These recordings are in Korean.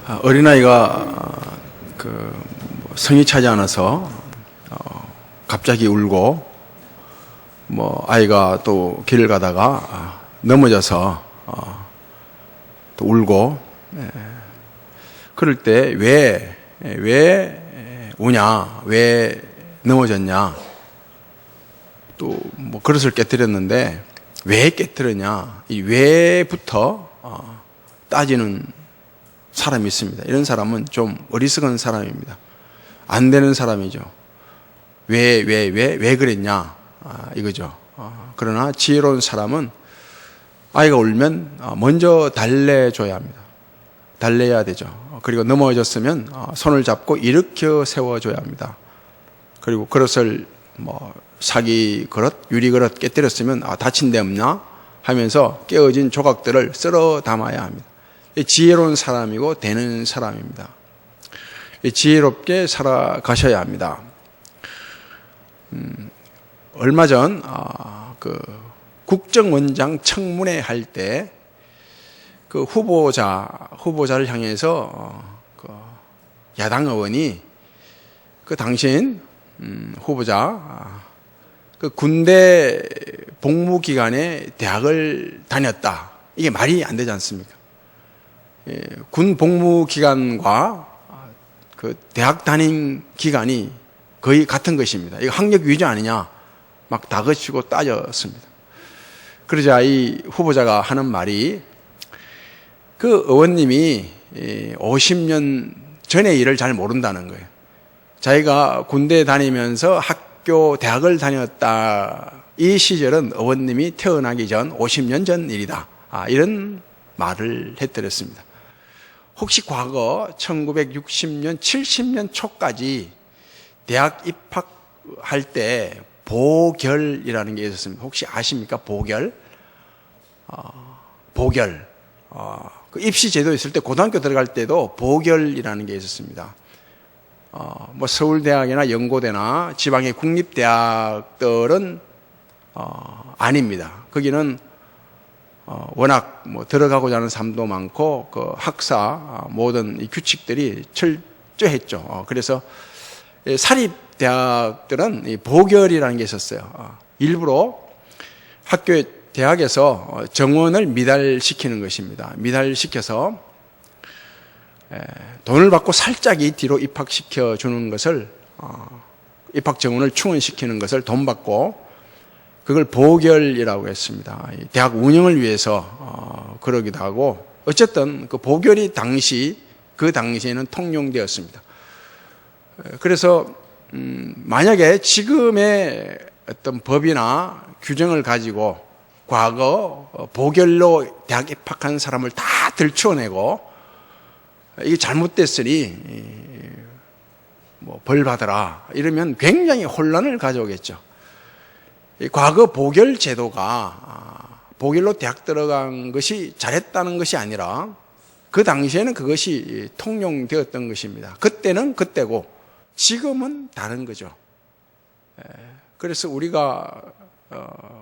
어린아이가 성이 차지 않아서 갑자기 울고 아이가 또 길을 가다가 넘어져서 또 울고 그럴 때 왜 우냐, 왜 넘어졌냐, 또 그릇을 깨뜨렸는데 왜 깨뜨렸냐, 이 왜부터 따지는 사람이 있습니다. 이런 사람은 좀 어리석은 사람입니다. 안 되는 사람이죠. 왜 그랬냐, 이거죠. 그러나 지혜로운 사람은 아이가 울면 먼저 달래줘야 합니다. 달래야 되죠. 그리고 넘어졌으면 손을 잡고 일으켜 세워줘야 합니다. 그리고 그릇을 사기 그릇, 유리 그릇 깨뜨렸으면 다친 데 없나 하면서 깨어진 조각들을 쓸어 담아야 합니다. 지혜로운 사람이고 되는 사람입니다. 지혜롭게 살아가셔야 합니다. 얼마 전 국정원장 청문회 할 때 그 후보자를 향해서 야당 의원이 당신 후보자 군대 복무 기간에 대학을 다녔다, 이게 말이 안 되지 않습니까? 군 복무 기간과 대학 다닌 기간이 거의 같은 것입니다. 이거 학력 위조 아니냐 막 다그치고 따졌습니다. 그러자 이 후보자가 하는 말이 그 의원님이 50년 전의 일을 잘 모른다는 거예요. 자기가 군대 다니면서 대학을 다녔다, 이 시절은 의원님이 태어나기 전 50년 전 일이다, 이런 말을 해드렸습니다. 혹시 과거 1960년, 70년 초까지 대학 입학할 때 보결이라는 게 있었습니다. 혹시 아십니까? 보결. 그 입시 제도 있을 때 고등학교 들어갈 때도 보결이라는 게 있었습니다. 서울대학이나 연고대나 지방의 국립대학들은 아닙니다. 거기는 워낙 들어가고자 하는 사람도 많고 학사 모든 이 규칙들이 철저했죠. 그래서 사립대학들은 보결이라는 게 있었어요. 일부러 대학에서 정원을 미달시키는 것입니다. 미달시켜서 돈을 받고 살짝이 뒤로 입학시켜 주는 것을, 입학 정원을 충원시키는 것을 돈 받고 그걸 보결이라고 했습니다. 대학 운영을 위해서 그러기도 하고, 어쨌든 그 보결이 그 당시에는 통용되었습니다. 그래서 만약에 지금의 어떤 법이나 규정을 가지고 과거 보결로 대학 입학한 사람을 다 들추어내고 이게 잘못됐으니 벌 받아라 이러면 굉장히 혼란을 가져오겠죠. 과거 보결 제도가 보결로 대학 들어간 것이 잘했다는 것이 아니라 그 당시에는 그것이 통용되었던 것입니다. 그때는 그때고 지금은 다른 거죠. 그래서 우리가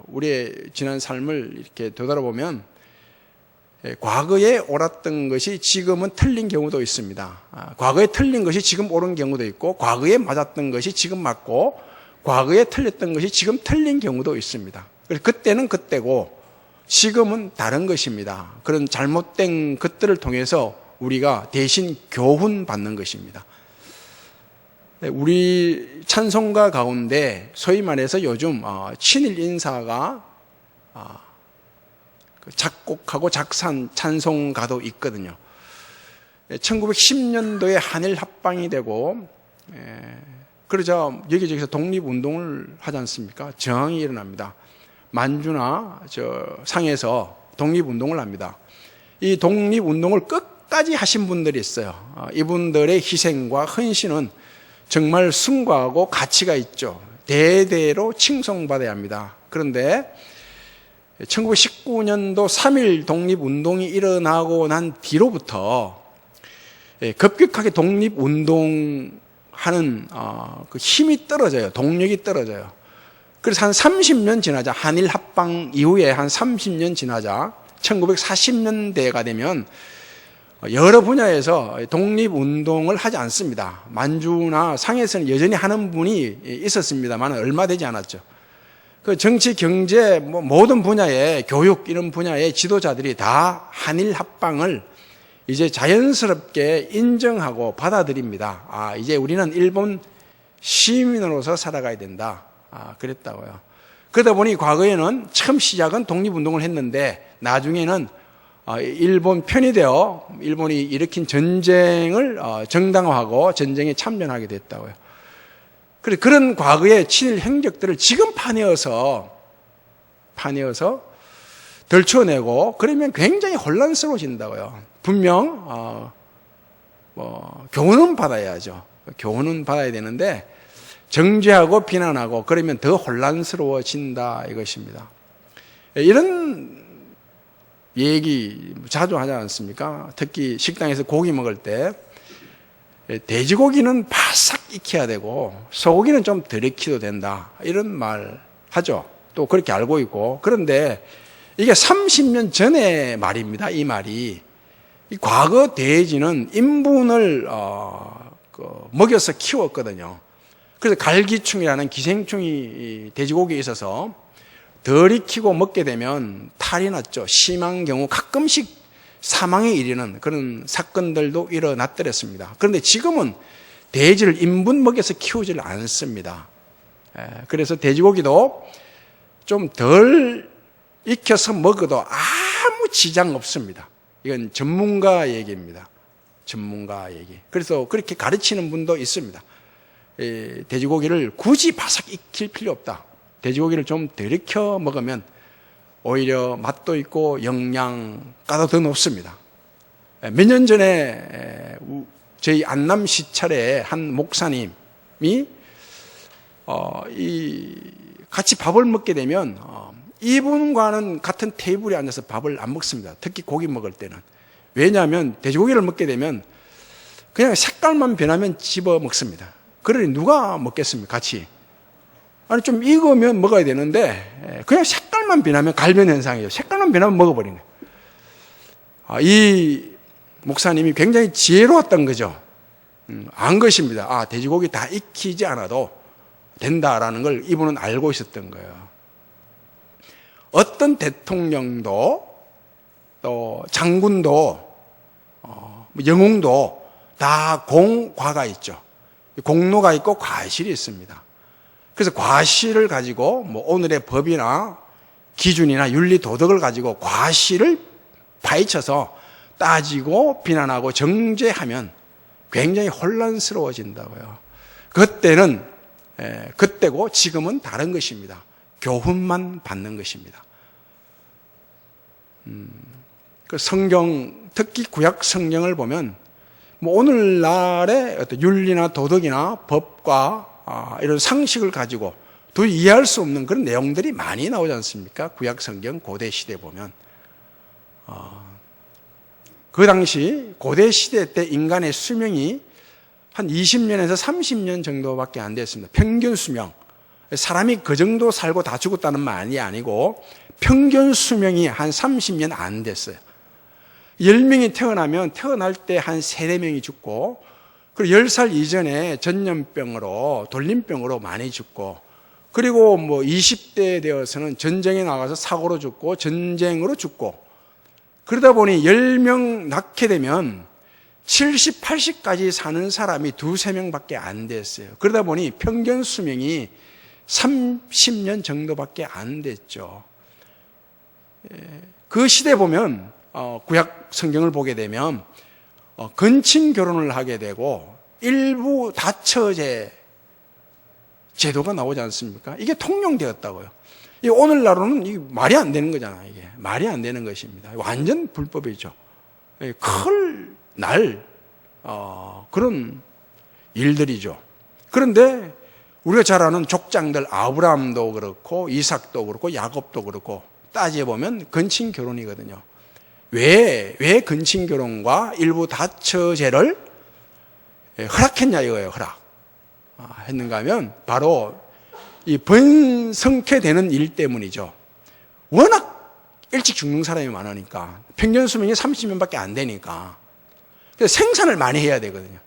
우리의 지난 삶을 이렇게 되돌아보면 과거에 옳았던 것이 지금은 틀린 경우도 있습니다. 과거에 틀린 것이 지금 옳은 경우도 있고, 과거에 맞았던 것이 지금 맞고, 과거에 틀렸던 것이 지금 틀린 경우도 있습니다. 그래서 그때는 그때고 지금은 다른 것입니다. 그런 잘못된 것들을 통해서 우리가 대신 교훈 받는 것입니다. 우리 찬송가 가운데 소위 말해서 요즘 친일 인사가 작곡하고 작사한 찬송가도 있거든요. 1910년도에 한일 합방이 되고, 그러자 여기저기서 독립운동을 하지 않습니까? 저항이 일어납니다. 만주나 상에서 독립운동을 합니다. 이 독립운동을 끝까지 하신 분들이 있어요. 이분들의 희생과 헌신은 정말 숭고하고 가치가 있죠. 대대로 칭송받아야 합니다. 그런데 1919년도 3.1 독립운동이 일어나고 난 뒤로부터 급격하게 독립운동하는 그 힘이 떨어져요. 동력이 떨어져요. 그래서 한 30년 지나자, 한일 합방 이후에 한 30년 지나자 1940년대가 되면 여러 분야에서 독립운동을 하지 않습니다. 만주나 상해에서는 여전히 하는 분이 있었습니다만 얼마 되지 않았죠. 그 정치, 경제, 모든 분야의 교육 이런 분야의 지도자들이 다 한일 합방을 이제 자연스럽게 인정하고 받아들입니다. 이제 우리는 일본 시민으로서 살아가야 된다. 그랬다고요. 그러다 보니 과거에는 처음 시작은 독립운동을 했는데 나중에는 일본 편이 되어 일본이 일으킨 전쟁을 정당화하고 전쟁에 참전하게 됐다고요. 그런 과거의 친일 행적들을 지금 파내어서 덜쳐내고 그러면 굉장히 혼란스러워진다고요. 분명 교훈은 받아야죠. 교훈은 받아야 되는데 정죄하고 비난하고 그러면 더 혼란스러워진다 이것입니다. 이런 얘기 자주 하지 않습니까? 특히 식당에서 고기 먹을 때 돼지고기는 바싹 익혀야 되고 소고기는 좀 덜 익혀도 된다 이런 말 하죠. 또 그렇게 알고 있고 그런데 이게 30년 전의 말입니다. 이 말이 이 과거 돼지는 인분을 먹여서 키웠거든요. 그래서 갈기충이라는 기생충이 돼지고기에 있어서 덜 익히고 먹게 되면 탈이 났죠. 심한 경우 가끔씩 사망에 이르는 그런 사건들도 일어났더랬습니다. 그런데 지금은 돼지를 인분 먹여서 키우질 않습니다. 그래서 돼지고기도 좀 덜 익혀서 먹어도 아무 지장 없습니다. 이건 전문가 얘기입니다. 전문가 얘기. 그래서 그렇게 가르치는 분도 있습니다. 돼지고기를 굳이 바삭 익힐 필요 없다. 돼지고기를 좀 덜 익혀 먹으면 오히려 맛도 있고 영양가도 더 높습니다. 몇 년 전에 저희 안남 시찰에 한 목사님이 같이 밥을 먹게 되면 이분과는 같은 테이블에 앉아서 밥을 안 먹습니다. 특히 고기 먹을 때는. 왜냐하면 돼지고기를 먹게 되면 그냥 색깔만 변하면 집어 먹습니다. 그러니 누가 먹겠습니까? 같이. 아니 좀 익으면 먹어야 되는데 그냥 색깔만 변하면 갈변 현상이에요. 색깔만 변하면 먹어버리는 거예요. 이 목사님이 굉장히 지혜로웠던 거죠. 안 것입니다. 돼지고기 다 익히지 않아도 된다라는 걸 이분은 알고 있었던 거예요. 어떤 대통령도 또 장군도 영웅도 다 공과가 있죠. 공로가 있고 과실이 있습니다. 그래서 과실을 가지고 오늘의 법이나 기준이나 윤리 도덕을 가지고 과실을 파헤쳐서 따지고 비난하고 정죄하면 굉장히 혼란스러워진다고요. 그때고 지금은 다른 것입니다. 교훈만 받는 것입니다. 그 성경, 특히 구약 성경을 보면 오늘날의 어떤 윤리나 도덕이나 법과 이런 상식을 가지고 도저히 이해할 수 없는 그런 내용들이 많이 나오지 않습니까? 구약 성경 고대 시대 보면 그 당시 고대 시대 때 인간의 수명이 한 20년에서 30년 정도밖에 안 됐습니다. 평균 수명. 사람이 그 정도 살고 다 죽었다는 말이 아니고 평균 수명이 한 30년 안 됐어요. 10명이 태어나면 태어날 때 한 3-4명이 죽고 그리고 10살 이전에 전염병으로 돌림병으로 많이 죽고 그리고 20대 되어서는 전쟁에 나가서 사고로 죽고 전쟁으로 죽고 그러다 보니 10명 낳게 되면 70, 80까지 사는 사람이 2-3명밖에 안 됐어요. 그러다 보니 평균 수명이 30년 정도밖에 안 됐죠. 그 시대 보면 구약 성경을 보게 되면 건친 결혼을 하게 되고 일부 다처제 제도가 나오지 않습니까? 이게 통용되었다고요. 오늘날로는 이게 말이 안 되는 거잖아요. 이게 말이 안 되는 것입니다. 완전 불법이죠. 큰일 날 그런 일들이죠. 그런데 우리가 잘 아는 족장들 아브라함도 그렇고 이삭도 그렇고 야곱도 그렇고 따져보면 건친 결혼이거든요. 왜 건친 결혼과 일부 다처제를 허락했냐 이거예요. 했는가 하면 바로 이 번성케 되는 일 때문이죠. 워낙 일찍 죽는 사람이 많으니까 평균 수명이 30년밖에 안 되니까 그래서 생산을 많이 해야 되거든요.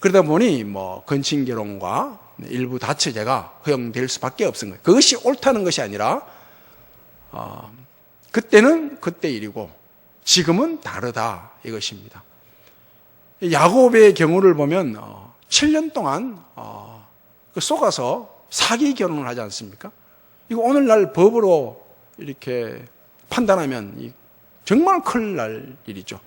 그러다 보니 뭐 건친결혼과 일부 다처제가 허용될 수밖에 없은 거예요. 그것이 옳다는 것이 아니라 그때는 그때 일이고 지금은 다르다 이것입니다. 야곱의 경우를 보면 7년 동안 속아서 사기 결혼을 하지 않습니까? 이거 오늘날 법으로 이렇게 판단하면 정말 큰일 날 일이죠.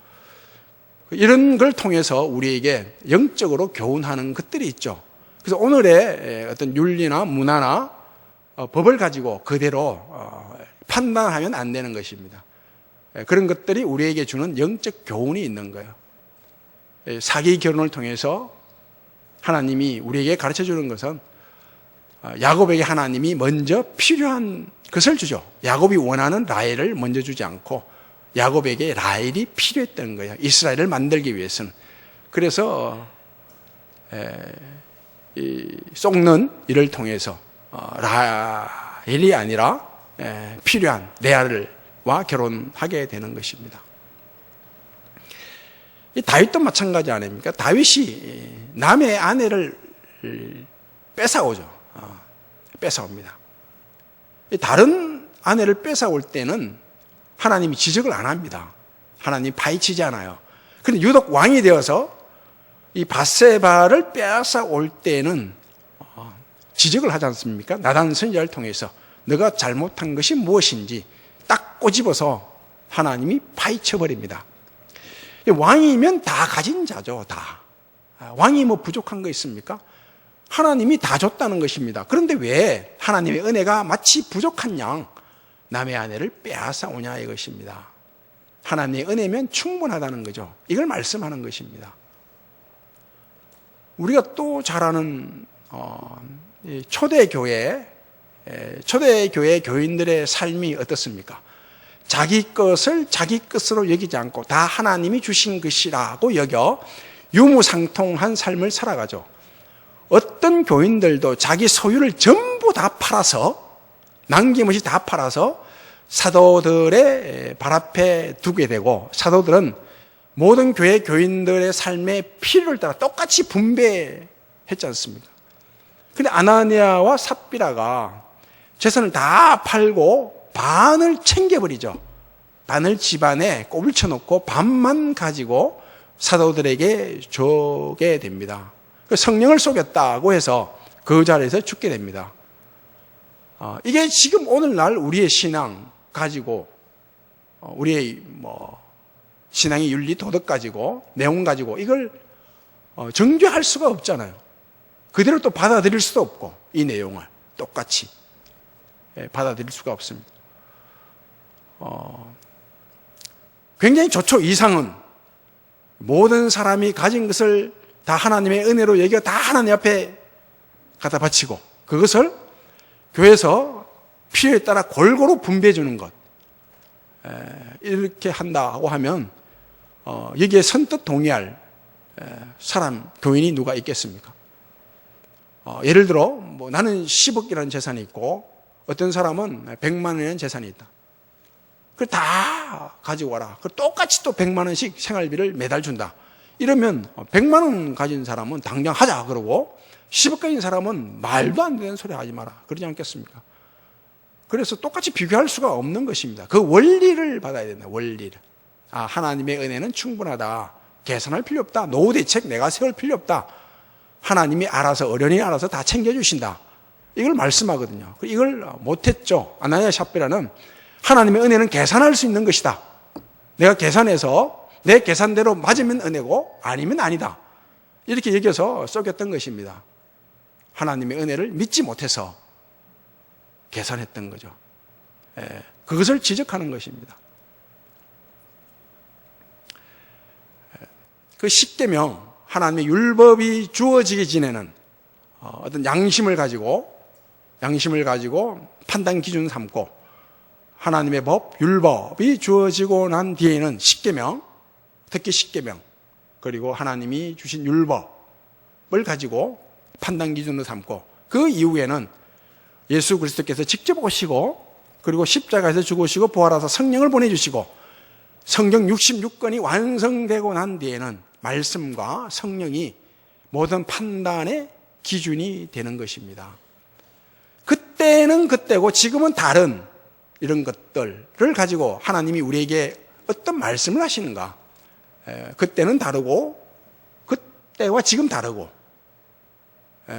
이런 걸 통해서 우리에게 영적으로 교훈하는 것들이 있죠. 그래서 오늘의 어떤 윤리나 문화나 법을 가지고 그대로 판단하면 안 되는 것입니다. 그런 것들이 우리에게 주는 영적 교훈이 있는 거예요. 사기 결혼을 통해서 하나님이 우리에게 가르쳐 주는 것은 야곱에게 하나님이 먼저 필요한 것을 주죠. 야곱이 원하는 라헬을 먼저 주지 않고 야곱에게 라헬이 필요했던 거예요. 이스라엘을 만들기 위해서는. 그래서 속는 일을 통해서 라헬이 아니라 필요한 레아와 결혼하게 되는 것입니다. 이 다윗도 마찬가지 아닙니까? 다윗이 남의 아내를 뺏어오죠. 뺏어옵니다. 다른 아내를 뺏어올 때는 하나님이 지적을 안 합니다. 하나님이 파헤치지 않아요. 그런데 유독 왕이 되어서 이 밧세바를 빼앗아올 때는 지적을 하지 않습니까? 나단 선지자를 통해서 너가 잘못한 것이 무엇인지 딱 꼬집어서 하나님이 파헤쳐버립니다. 왕이면 다 가진 자죠. 다. 왕이 뭐 부족한 거 있습니까? 하나님이 다 줬다는 것입니다. 그런데 왜 하나님의 은혜가 마치 부족한 양 남의 아내를 빼앗아 오냐 이것입니다. 하나님의 은혜면 충분하다는 거죠. 이걸 말씀하는 것입니다. 우리가 또 잘 아는 초대교회 교인들의 삶이 어떻습니까? 자기 것을 자기 것으로 여기지 않고 다 하나님이 주신 것이라고 여겨 유무상통한 삶을 살아가죠. 어떤 교인들도 자기 소유를 전부 다 팔아서 남김없이 다 팔아서 사도들의 발 앞에 두게 되고 사도들은 모든 교회 교인들의 삶의 필요를 따라 똑같이 분배했지 않습니까? 그런데 아나니아와 삽비라가 재산을 다 팔고 반을 챙겨버리죠. 반을 집안에 꼽을 쳐놓고 반만 가지고 사도들에게 주게 됩니다. 성령을 속였다고 해서 그 자리에서 죽게 됩니다. 이게 지금 오늘날 우리의 신앙 가지고 우리의 신앙의 윤리 도덕 가지고 내용 가지고 이걸 정죄할 수가 없잖아요. 그대로 또 받아들일 수도 없고 이 내용을 똑같이 받아들일 수가 없습니다. 굉장히 좋죠. 이상은 모든 사람이 가진 것을 다 하나님의 은혜로 여겨 다 하나님 앞에 갖다 바치고 그것을 교회에서 필요에 따라 골고루 분배해 주는 것 이렇게 한다고 하면 여기에 선뜻 동의할 사람 교인이 누가 있겠습니까? 예를 들어 나는 10억이라는 재산이 있고 어떤 사람은 100만 원이라는 재산이 있다. 그걸 다 가지고 와라. 똑같이 또 100만 원씩 생활비를 매달 준다. 이러면 100만 원 가진 사람은 당장 하자 그러고 10억 가진 사람은 말도 안 되는 소리 하지 마라. 그러지 않겠습니까? 그래서 똑같이 비교할 수가 없는 것입니다. 그 원리를 받아야 된다. 원리를. 하나님의 은혜는 충분하다. 계산할 필요 없다. 노후 대책 내가 세울 필요 없다. 하나님이 알아서 어련히 알아서 다 챙겨주신다. 이걸 말씀하거든요. 이걸 못했죠. 아나니아 삽비라는 하나님의 은혜는 계산할 수 있는 것이다. 내가 계산해서 내 계산대로 맞으면 은혜고 아니면 아니다. 이렇게 여겨서 쏘겼던 것입니다. 하나님의 은혜를 믿지 못해서 계산했던 거죠. 그것을 지적하는 것입니다. 그 십계명 하나님의 율법이 주어지게 지내는 어떤 양심을 가지고 판단 기준 삼고 하나님의 법, 율법이 주어지고 난 뒤에는 십계명, 특히 십계명 그리고 하나님이 주신 율법을 가지고 판단 기준으로 삼고 그 이후에는 예수 그리스도께서 직접 오시고 그리고 십자가에서 죽으시고 부활하사 성령을 보내주시고 성경 66권이 완성되고 난 뒤에는 말씀과 성령이 모든 판단의 기준이 되는 것입니다. 그때는 그때고 지금은 다른 이런 것들을 가지고 하나님이 우리에게 어떤 말씀을 하시는가. 그때는 다르고 그때와 지금 다르고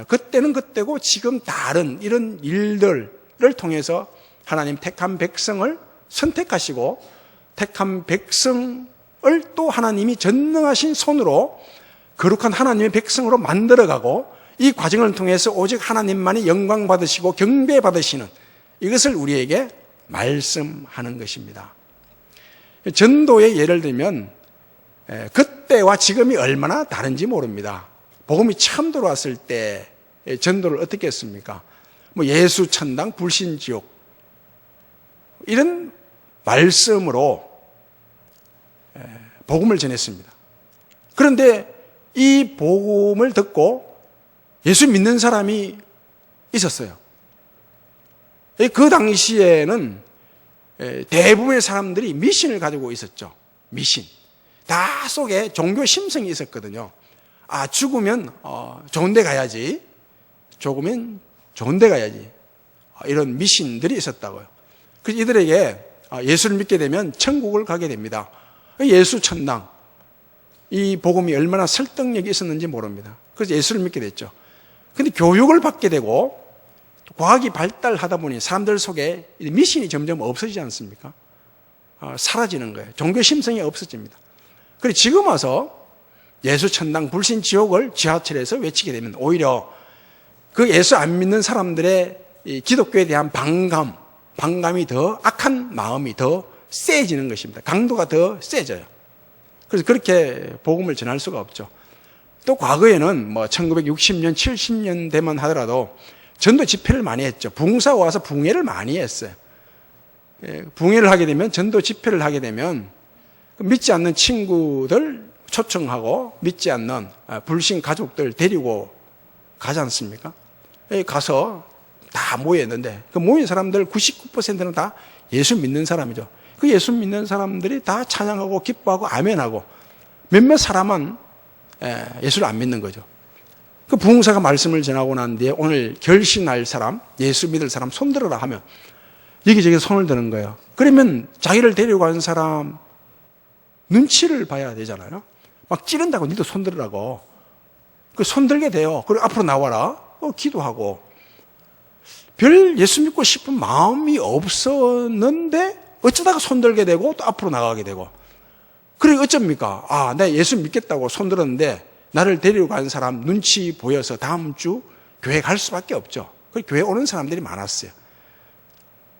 그때는 그때고 지금 다른 이런 일들을 통해서 하나님 택한 백성을 선택하시고 택한 백성을 또 하나님이 전능하신 손으로 거룩한 하나님의 백성으로 만들어가고 이 과정을 통해서 오직 하나님만이 영광 받으시고 경배 받으시는 이것을 우리에게 말씀하는 것입니다. 전도의 예를 들면 그때와 지금이 얼마나 다른지 모릅니다. 복음이 처음 들어왔을 때 전도를 어떻게 했습니까? 예수 천당 불신 지옥 이런 말씀으로 복음을 전했습니다. 그런데 이 복음을 듣고 예수 믿는 사람이 있었어요. 그 당시에는 대부분의 사람들이 미신을 가지고 있었죠. 미신. 다 속에 종교 심성이 있었거든요. 죽으면 좋은 데 가야지. 죽으면 좋은 데 가야지. 이런 미신들이 있었다고요. 그래서 이들에게 예수를 믿게 되면 천국을 가게 됩니다. 예수 천당. 이 복음이 얼마나 설득력이 있었는지 모릅니다. 그래서 예수를 믿게 됐죠. 근데 교육을 받게 되고 과학이 발달하다 보니 사람들 속에 미신이 점점 없어지지 않습니까? 사라지는 거예요. 종교 심성이 없어집니다. 그리고 지금 와서 예수 천당 불신 지옥을 지하철에서 외치게 되면 오히려 그 예수 안 믿는 사람들의 이 기독교에 대한 반감이 더 악한 마음이 더 세지는 것입니다. 강도가 더 세져요. 그래서 그렇게 복음을 전할 수가 없죠. 또 과거에는 1960년, 70년대만 하더라도 전도 집회를 많이 했죠. 부흥사가 와서 부흥회를 많이 했어요. 부흥회를 하게 되면 전도 집회를 하게 되면 믿지 않는 친구들 초청하고 믿지 않는 불신 가족들 데리고 가지 않습니까? 가서 다 모였는데 그 모인 사람들 99%는 다 예수 믿는 사람이죠. 그 예수 믿는 사람들이 다 찬양하고 기뻐하고 아멘하고 몇몇 사람은 예수를 안 믿는 거죠. 그 부흥사가 말씀을 전하고 난 뒤에 오늘 결신할 사람, 예수 믿을 사람 손들어라 하면 여기저기 손을 드는 거예요. 그러면 자기를 데리고 간 사람 눈치를 봐야 되잖아요. 막 찌른다고 니도 손들으라고. 그 손들게 돼요. 그리고 앞으로 나와라. 기도하고. 별 예수 믿고 싶은 마음이 없었는데 어쩌다가 손들게 되고 또 앞으로 나가게 되고. 그래 어쩝니까? 내가 예수 믿겠다고 손들었는데 나를 데리고 간 사람 눈치 보여서 다음 주 교회 갈 수밖에 없죠. 그 교회 오는 사람들이 많았어요.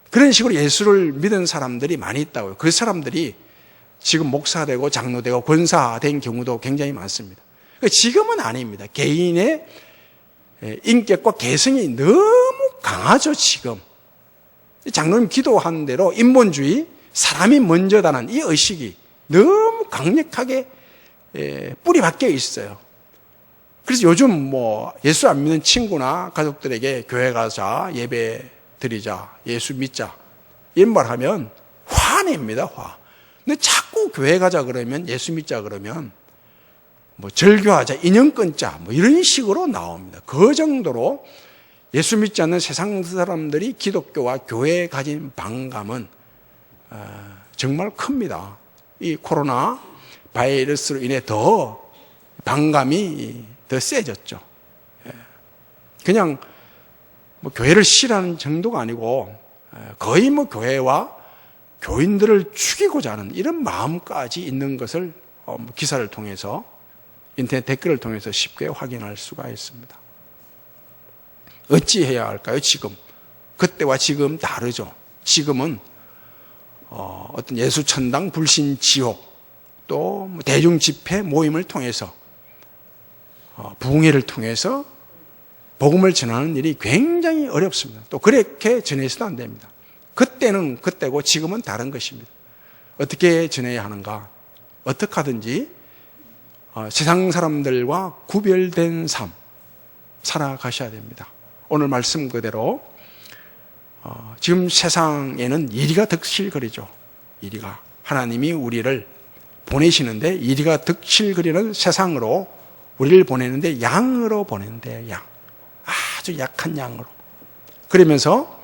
그런 식으로 예수를 믿은 사람들이 많이 있다고요. 그 사람들이 지금 목사되고 장로되고 권사된 경우도 굉장히 많습니다. 지금은 아닙니다. 개인의 인격과 개성이 너무 강하죠, 지금. 장로님 기도한 대로 인본주의, 사람이 먼저다는 이 의식이 너무 강력하게 뿌리 박혀 있어요. 그래서 요즘 예수 안 믿는 친구나 가족들에게 교회 가자, 예배 드리자, 예수 믿자 이런 말 하면 화냅니다, 화. 근데 자꾸 교회 가자 그러면 예수 믿자 그러면 절교하자, 인연 끊자 이런 식으로 나옵니다. 그 정도로 예수 믿지 않는 세상 사람들이 기독교와 교회에 가진 반감은 정말 큽니다. 이 코로나 바이러스로 인해 더 반감이 더 세졌죠. 그냥 교회를 싫어하는 정도가 아니고 거의 교회와 교인들을 죽이고자 하는 이런 마음까지 있는 것을 기사를 통해서 인터넷 댓글을 통해서 쉽게 확인할 수가 있습니다. 어찌해야 할까요? 지금 그때와 지금 다르죠. 지금은 어떤 예수 천당 불신 지옥 또 대중 집회 모임을 통해서 부흥회를 통해서 복음을 전하는 일이 굉장히 어렵습니다. 또 그렇게 전해서도 안 됩니다. 그때는 그때고 지금은 다른 것입니다. 어떻게 전해야 하는가? 어떻게 하든지 세상 사람들과 구별된 삶 살아가셔야 됩니다. 오늘 말씀 그대로 지금 세상에는 이리가 득실거리죠. 이리가 하나님이 우리를 보내시는데 이리가 득실거리는 세상으로 우리를 보내는데 양으로 보내는데 양. 아주 약한 양으로. 그러면서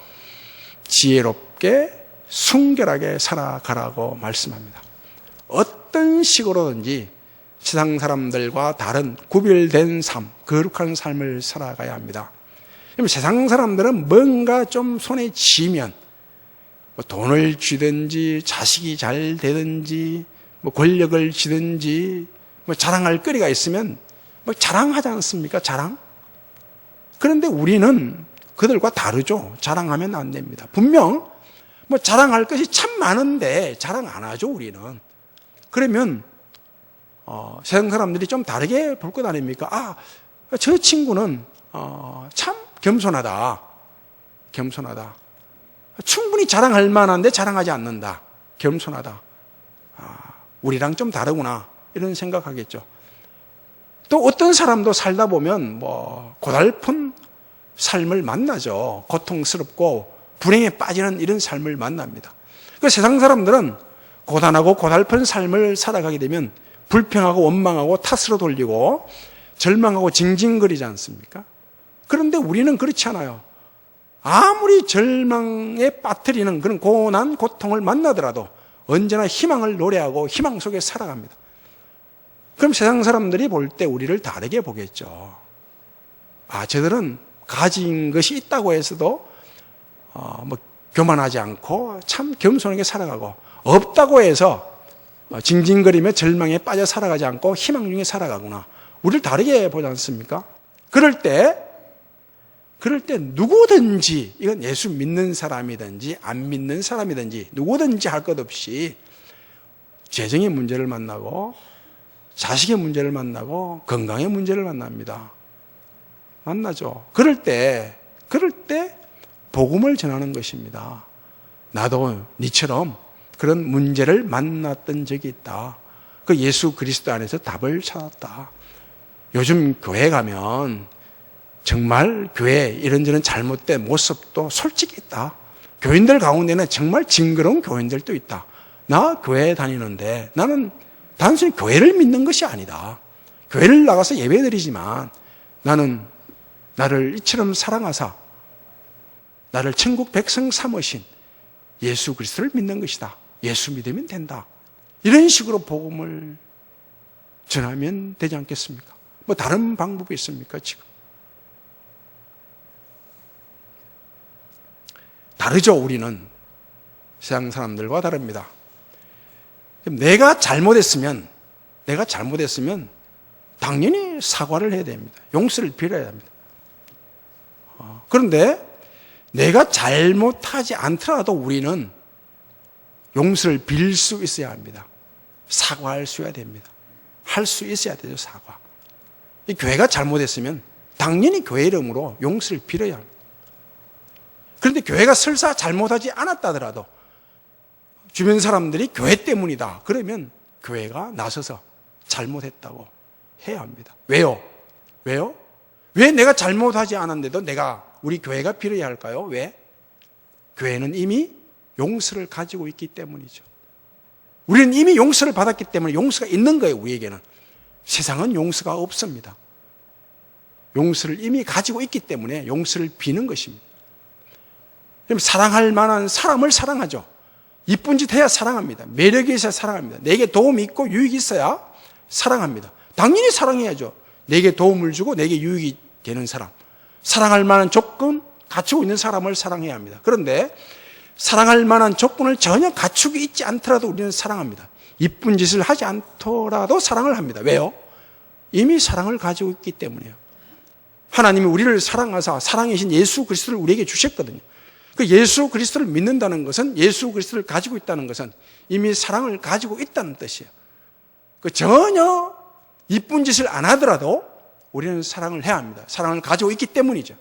지혜롭게 순결하게 살아가라고 말씀합니다. 어떤 식으로든지 세상 사람들과 다른 구별된 삶, 거룩한 삶을 살아가야 합니다. 세상 사람들은 뭔가 좀 손에 쥐면 뭐 돈을 쥐든지 자식이 잘 되든지 뭐 권력을 쥐든지 뭐 자랑할 거리가 있으면 뭐 자랑하지 않습니까? 자랑? 그런데 우리는 그들과 다르죠. 자랑하면 안 됩니다. 분명 뭐 자랑할 것이 참 많은데 자랑 안 하죠, 우리는. 그러면 세상 사람들이 좀 다르게 볼 것 아닙니까? 저 친구는 참 겸손하다. 겸손하다. 충분히 자랑할 만한데 자랑하지 않는다. 겸손하다. 우리랑 좀 다르구나. 이런 생각하겠죠. 또 어떤 사람도 살다 보면 뭐 고달픈 삶을 만나죠. 고통스럽고 불행에 빠지는 이런 삶을 만납니다. 그 세상 사람들은 고단하고 고달픈 삶을 살아가게 되면 불평하고 원망하고 탓으로 돌리고 절망하고 징징거리지 않습니까? 그런데 우리는 그렇지 않아요. 아무리 절망에 빠뜨리는 그런 고난, 고통을 만나더라도 언제나 희망을 노래하고 희망 속에 살아갑니다. 그럼 세상 사람들이 볼 때 우리를 다르게 보겠죠. 저들은 가진 것이 있다고 해서도 뭐 교만하지 않고 참 겸손하게 살아가고, 없다고 해서 징징거리며 절망에 빠져 살아가지 않고 희망 중에 살아가구나. 우리를 다르게 보지 않습니까? 그럴 때 누구든지, 이건 예수 믿는 사람이든지 안 믿는 사람이든지 누구든지 할 것 없이 재정의 문제를 만나고 자식의 문제를 만나고 건강의 문제를 만납니다. 만나죠. 그럴 때 복음을 전하는 것입니다. 나도 니처럼 그런 문제를 만났던 적이 있다. 그 예수 그리스도 안에서 답을 찾았다. 요즘 교회 가면 정말 교회 이런저런 잘못된 모습도 솔직히 있다. 교인들 가운데는 정말 징그러운 교인들도 있다. 나 교회 다니는데 나는 단순히 교회를 믿는 것이 아니다. 교회를 나가서 예배드리지만 나는 나를 이처럼 사랑하사 나를 천국 백성 삼으신 예수 그리스도를 믿는 것이다. 예수 믿으면 된다. 이런 식으로 복음을 전하면 되지 않겠습니까? 뭐 다른 방법이 있습니까, 지금? 다르죠, 우리는. 세상 사람들과 다릅니다. 내가 잘못했으면 당연히 사과를 해야 됩니다. 용서를 빌어야 합니다. 그런데 내가 잘못하지 않더라도 우리는 용서를 빌 수 있어야 합니다. 사과할 수 있어야 됩니다. 할 수 있어야 되죠, 사과. 이 교회가 잘못했으면 당연히 교회 이름으로 용서를 빌어야 합니다. 그런데 교회가 설사 잘못하지 않았다더라도 주변 사람들이 교회 때문이다. 그러면 교회가 나서서 잘못했다고 해야 합니다. 왜요? 왜 내가 잘못하지 않았는데도 우리 교회가 빌어야 할까요? 왜? 교회는 이미 용서를 가지고 있기 때문이죠. 우리는 이미 용서를 받았기 때문에 용서가 있는 거예요, 우리에게는. 세상은 용서가 없습니다. 용서를 이미 가지고 있기 때문에 용서를 비는 것입니다. 그럼 사랑할 만한 사람을 사랑하죠. 이쁜 짓 해야 사랑합니다. 매력이 있어야 사랑합니다. 내게 도움이 있고 유익이 있어야 사랑합니다. 당연히 사랑해야죠. 내게 도움을 주고 내게 유익이 되는 사람. 사랑할 만한 조건 갖추고 있는 사람을 사랑해야 합니다. 그런데 사랑할 만한 조건을 전혀 갖추고 있지 않더라도 우리는 사랑합니다. 이쁜 짓을 하지 않더라도 사랑을 합니다. 왜요? 이미 사랑을 가지고 있기 때문이에요. 하나님이 우리를 사랑하사 사랑이신 예수 그리스도를 우리에게 주셨거든요. 그 예수 그리스도를 믿는다는 것은, 예수 그리스도를 가지고 있다는 것은 이미 사랑을 가지고 있다는 뜻이에요. 그 전혀 이쁜 짓을 안 하더라도 우리는 사랑을 해야 합니다. 사랑을 가지고 있기 때문이죠.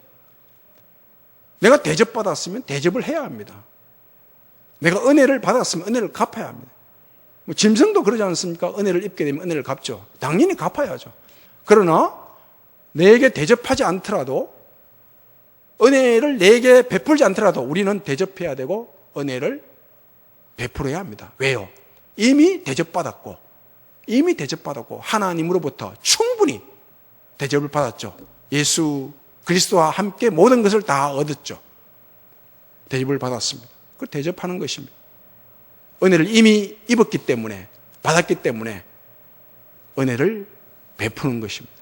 내가 대접받았으면 대접을 해야 합니다. 내가 은혜를 받았으면 은혜를 갚아야 합니다. 뭐 짐승도 그러지 않습니까? 은혜를 입게 되면 은혜를 갚죠. 당연히 갚아야죠. 그러나 내게 대접하지 않더라도, 은혜를 내게 베풀지 않더라도 우리는 대접해야 되고 은혜를 베풀어야 합니다. 왜요? 이미 대접받았고 이미 대접받았고 하나님으로부터 충분히 대접을 받았죠. 예수 그리스도와 함께 모든 것을 다 얻었죠. 대접을 받았습니다. 그걸 대접하는 것입니다. 은혜를 이미 입었기 때문에, 받았기 때문에 은혜를 베푸는 것입니다.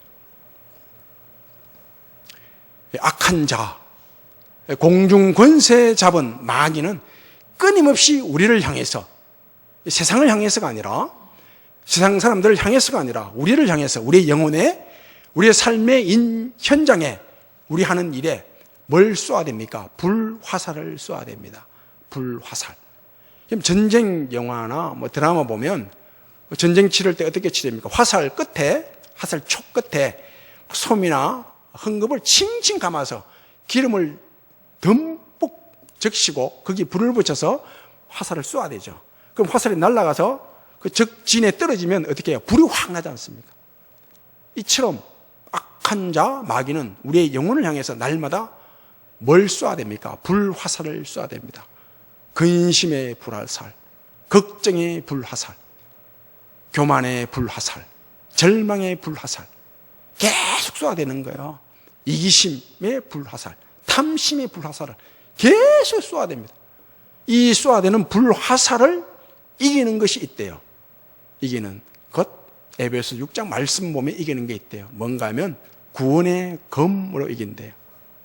악한 자, 공중 권세 잡은 마귀는 끊임없이 우리를 향해서, 세상을 향해서가 아니라, 세상 사람들을 향해서가 아니라 우리를 향해서, 우리의 영혼에, 우리의 삶의 현장에, 우리 하는 일에 뭘 쏘아야 됩니까? 불화살을 쏘아야 됩니다. 불화살. 전쟁 영화나 뭐 드라마 보면 전쟁 치를 때 어떻게 치릅니까? 화살 끝에, 화살 촉 끝에 솜이나 헝겊을 칭칭 감아서 기름을 듬뿍 적시고 거기에 불을 붙여서 화살을 쏘아야 되죠. 그럼 화살이 날아가서 그 적진에 떨어지면 어떻게 해요? 불이 확 나지 않습니까? 이처럼 악한 자 마귀는 우리의 영혼을 향해서 날마다 뭘 쏘아야 됩니까? 불화살을 쏘아야 됩니다. 근심의 불화살, 걱정의 불화살, 교만의 불화살, 절망의 불화살 계속 쏘아야 되는 거예요. 이기심의 불화살, 탐심의 불화살을 계속 쏘아야 됩니다. 이 쏘아야 되는 불화살을 이기는 것이 있대요. 이기는 것, 에베소 6장 말씀 보면 이기는 게 있대요. 뭔가 하면 구원의 검으로 이긴대요.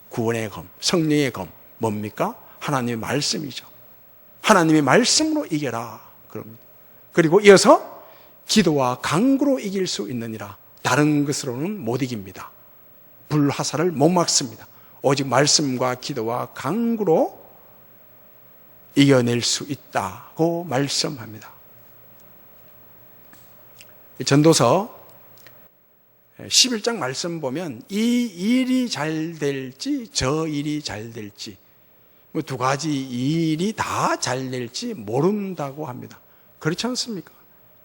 구원의 검, 성령의 검, 뭡니까? 하나님의 말씀이죠. 하나님의 말씀으로 이겨라. 그럽니다. 그리고 이어서 기도와 간구로 이길 수 있느니라. 다른 것으로는 못 이깁니다. 불화살을 못 막습니다. 오직 말씀과 기도와 간구로 이겨낼 수 있다고 말씀합니다. 전도서 11장 말씀 보면 이 일이 잘 될지 저 일이 잘 될지 두 가지 일이 다 잘 될지 모른다고 합니다. 그렇지 않습니까?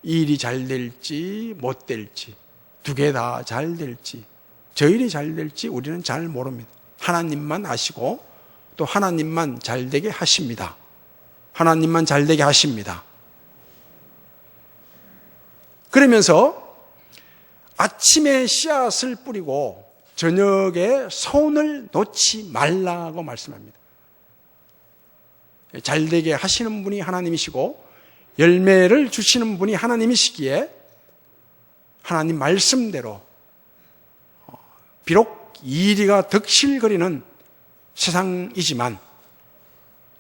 이 일이 잘 될지 못 될지 두 개 다 잘 될지 저 일이 잘 될지 우리는 잘 모릅니다. 하나님만 아시고 또 하나님만 잘 되게 하십니다. 하나님만 잘 되게 하십니다. 그러면서 아침에 씨앗을 뿌리고 저녁에 손을 놓지 말라고 말씀합니다. 잘 되게 하시는 분이 하나님이시고 열매를 주시는 분이 하나님이시기에 하나님 말씀대로 비록 이리가 덕실거리는 세상이지만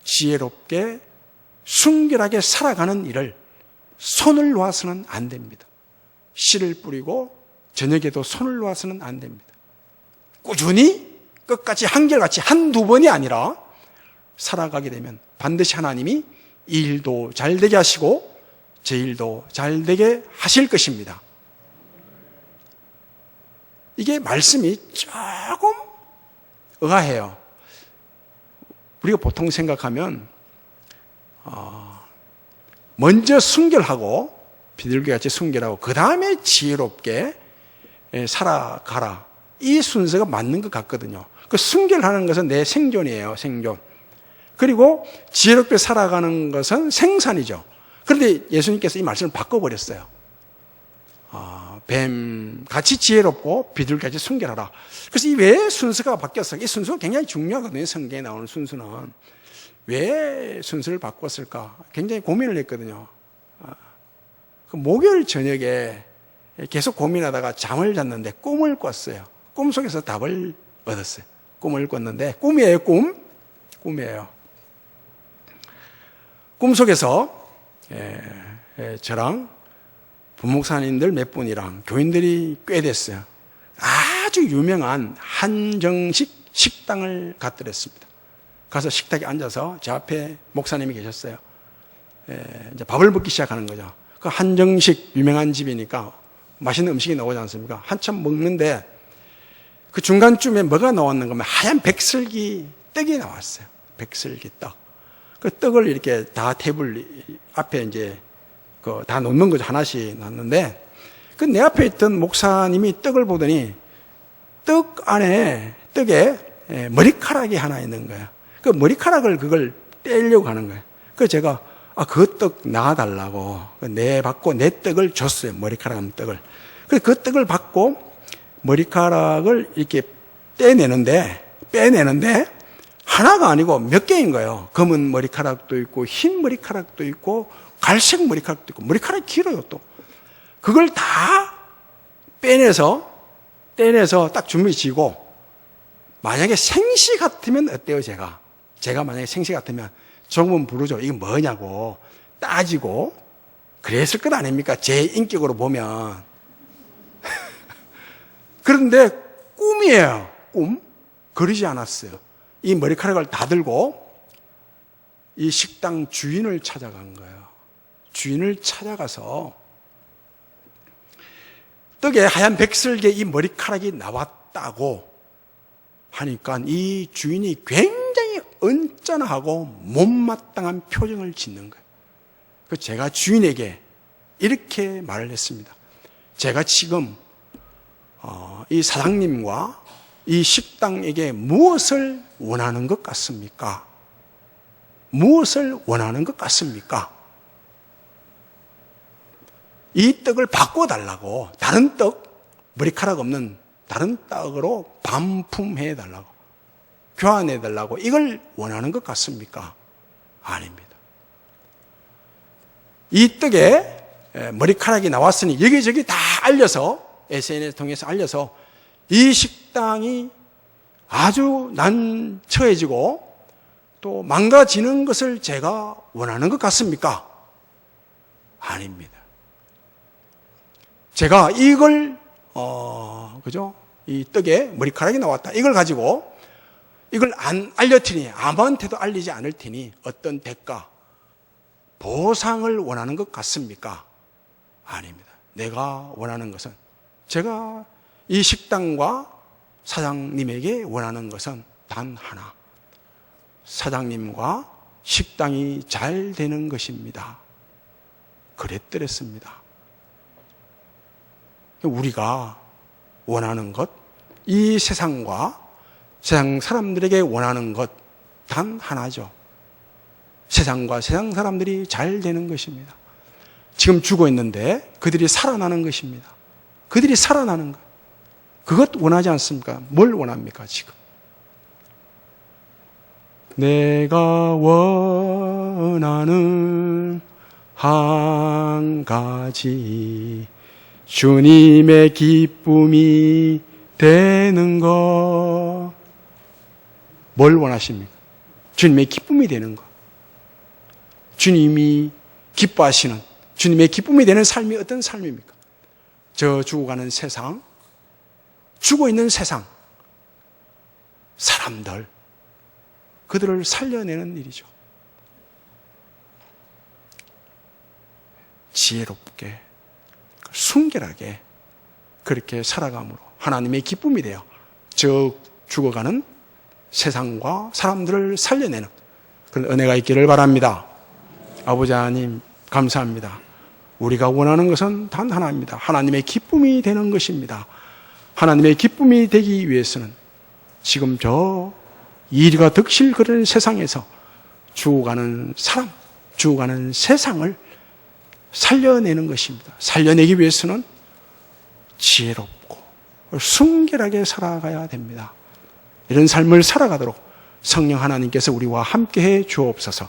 지혜롭게 순결하게 살아가는 일을 손을 놓아서는 안 됩니다. 씨를 뿌리고 저녁에도 손을 놓아서는 안 됩니다. 꾸준히 끝까지 한결같이 한두 번이 아니라 살아가게 되면 반드시 하나님이 이 일도 잘 되게 하시고 제 일도 잘 되게 하실 것입니다. 이게 말씀이 조금 의아해요. 우리가 보통 생각하면 먼저 순결하고 비둘기같이 순결하고 그 다음에 지혜롭게 살아가라. 이 순서가 맞는 것 같거든요. 그 순결하는 것은 내 생존이에요. 생존. 그리고 지혜롭게 살아가는 것은 생산이죠. 그런데 예수님께서 이 말씀을 바꿔버렸어요. 뱀 같이 지혜롭고 비둘기같이 순결하라. 그래서 이 왜 순서가 바뀌었을까? 이 순서가 굉장히 중요하거든요. 성경에 나오는 순서는. 왜 순서를 바꿨을까? 굉장히 고민을 했거든요. 그 목요일 저녁에 계속 고민하다가 잠을 잤는데 꿈을 꿨어요. 꿈속에서 답을 얻었어요. 꿈을 꿨는데 꿈이에요. 꿈이에요. 꿈속에서 저랑 부목사님들 몇 분이랑 교인들이 꽤 됐어요. 아주 유명한 한정식 식당을 갔더랬습니다. 가서 식탁에 앉아서 제 앞에 목사님이 계셨어요. 이제 밥을 먹기 시작하는 거죠. 그 한정식 유명한 집이니까 맛있는 음식이 나오지 않습니까? 한참 먹는데 그 중간쯤에 뭐가 나왔는가 하면 하얀 백설기 떡이 나왔어요. 백설기 떡. 그 떡을 이렇게 다 테이블 앞에 이제 다 놓는 거죠. 하나씩 놨는데 그 내 앞에 있던 목사님이 떡을 보더니 떡에 머리카락이 하나 있는 거예요. 그 머리카락을 그걸 떼려고 하는 거예요. 그래서 제가 그 떡 놔달라고 내 받고 내 떡을 줬어요. 머리카락 없는 떡을. 그래서 그 떡을 받고 머리카락을 이렇게 빼내는데 하나가 아니고 몇 개인 거예요. 검은 머리카락도 있고 흰 머리카락도 있고 갈색 머리카락도 있고 머리카락이 길어요 또. 그걸 다 떼내서 딱 준비 지고 만약에 생시 같으면 어때요 제가 만약에 생시 같으면 조금은 부르죠. 이게 뭐냐고 따지고 그랬을 것 아닙니까? 제 인격으로 보면. 그런데 꿈이에요. 꿈? 그러지 않았어요. 이 머리카락을 다 들고 이 식당 주인을 찾아간 거예요. 주인을 찾아가서 떡에 하얀 백설기에 이 머리카락이 나왔다고 하니까 이 주인이 굉장히 언짢아하고 못마땅한 표정을 짓는 거예요. 그래서 제가 주인에게 이렇게 말을 했습니다. 제가 지금 이 사장님과 이 식당에게 무엇을 원하는 것 같습니까? 무엇을 원하는 것 같습니까? 이 떡을 바꿔달라고, 다른 떡, 머리카락 없는 다른 떡으로 반품해달라고, 교환해달라고, 이걸 원하는 것 같습니까? 아닙니다. 이 떡에 머리카락이 나왔으니 여기저기 다 알려서, SNS 통해서 알려서 이 식당이 아주 난처해지고 또 망가지는 것을 제가 원하는 것 같습니까? 아닙니다. 제가 이걸 그죠? 이 떡에 머리카락이 나왔다. 이걸 가지고 이걸 안 알려트리니 아무한테도 알리지 않을 테니 어떤 대가, 보상을 원하는 것 같습니까? 아닙니다. 내가 원하는 것은 제가 이 식당과 사장님에게 원하는 것은 단 하나. 사장님과 식당이 잘 되는 것입니다. 그랬더랬습니다. 우리가 원하는 것, 이 세상과 세상 사람들에게 원하는 것 단 하나죠. 세상과 세상 사람들이 잘 되는 것입니다. 지금 죽어 있는데 그들이 살아나는 것입니다. 그들이 살아나는 것. 그것 원하지 않습니까? 뭘 원합니까, 지금? 내가 원하는 한 가지 주님의 기쁨이 되는 것. 뭘 원하십니까? 주님의 기쁨이 되는 것. 주님이 기뻐하시는, 주님의 기쁨이 되는 삶이 어떤 삶입니까? 저 죽어가는 세상, 죽어 있는 세상, 사람들, 그들을 살려내는 일이죠. 지혜롭게, 순결하게 그렇게 살아감으로 하나님의 기쁨이 되어 저 죽어가는 세상과 사람들을 살려내는 그런 은혜가 있기를 바랍니다. 아버지 하나님 감사합니다. 우리가 원하는 것은 단 하나입니다. 하나님의 기쁨이 되는 것입니다. 하나님의 기쁨이 되기 위해서는 지금 저 일가 득실 그런 세상에서 죽어가는 사람, 죽어가는 세상을 살려내는 것입니다. 살려내기 위해서는 지혜롭고 순결하게 살아가야 됩니다. 이런 삶을 살아가도록 성령 하나님께서 우리와 함께해 주옵소서.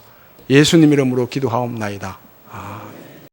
예수님 이름으로 기도하옵나이다. 아멘.